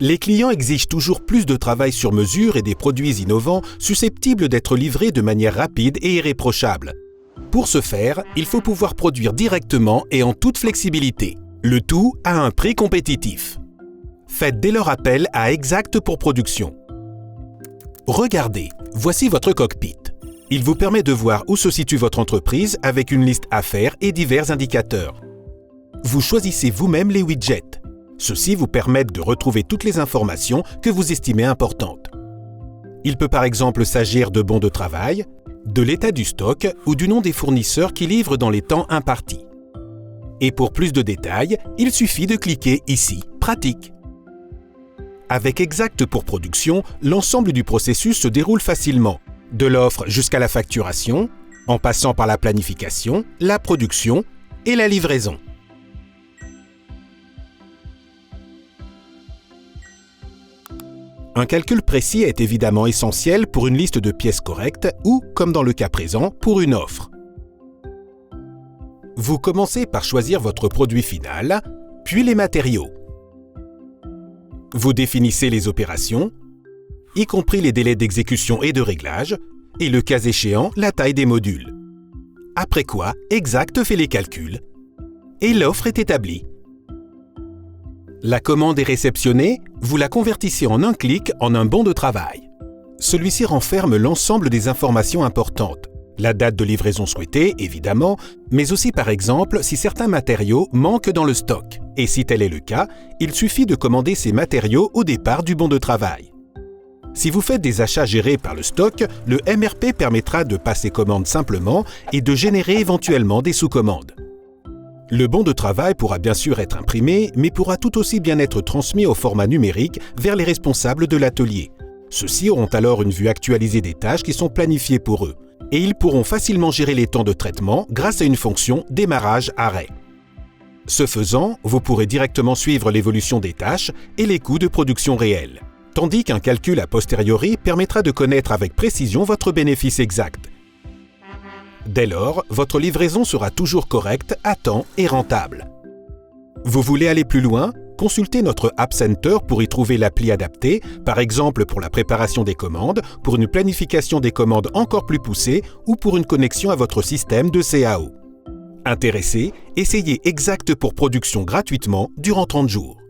Les clients exigent toujours plus de travail sur mesure et des produits innovants susceptibles d'être livrés de manière rapide et irréprochable. Pour ce faire, il faut pouvoir produire directement et en toute flexibilité, le tout à un prix compétitif. Faites dès lors appel à Exact pour Production. Regardez, voici votre cockpit. Il vous permet de voir où se situe votre entreprise avec une liste à faire et divers indicateurs. Vous choisissez vous-même les widgets. Ceux-ci vous permettent de retrouver toutes les informations que vous estimez importantes. Il peut par exemple s'agir de bons de travail, de l'état du stock ou du nom des fournisseurs qui livrent dans les temps impartis. Et pour plus de détails, il suffit de cliquer ici « Pratique ». Avec Exact pour Production, l'ensemble du processus se déroule facilement, de l'offre jusqu'à la facturation, en passant par la planification, la production et la livraison. Un calcul précis est évidemment essentiel pour une liste de pièces correcte ou, comme dans le cas présent, pour une offre. Vous commencez par choisir votre produit final, puis les matériaux. Vous définissez les opérations, y compris les délais d'exécution et de réglage, et le cas échéant, la taille des modules. Après quoi, Exact fait les calculs, et l'offre est établie. La commande est réceptionnée, vous la convertissez en un clic en un bon de travail. Celui-ci renferme l'ensemble des informations importantes. La date de livraison souhaitée, évidemment, mais aussi par exemple si certains matériaux manquent dans le stock. Et si tel est le cas, il suffit de commander ces matériaux au départ du bon de travail. Si vous faites des achats gérés par le stock, le MRP permettra de passer commande simplement et de générer éventuellement des sous-commandes. Le bon de travail pourra bien sûr être imprimé, mais pourra tout aussi bien être transmis au format numérique vers les responsables de l'atelier. Ceux-ci auront alors une vue actualisée des tâches qui sont planifiées pour eux, et ils pourront facilement gérer les temps de traitement grâce à une fonction démarrage-arrêt. Ce faisant, vous pourrez directement suivre l'évolution des tâches et les coûts de production réels, tandis qu'un calcul a posteriori permettra de connaître avec précision votre bénéfice exact. Dès lors, votre livraison sera toujours correcte, à temps et rentable. Vous voulez aller plus loin? Consultez notre App Center pour y trouver l'appli adaptée, par exemple pour la préparation des commandes, pour une planification des commandes encore plus poussée ou pour une connexion à votre système de CAO. Intéressé? Essayez Exact pour Production gratuitement durant 30 jours.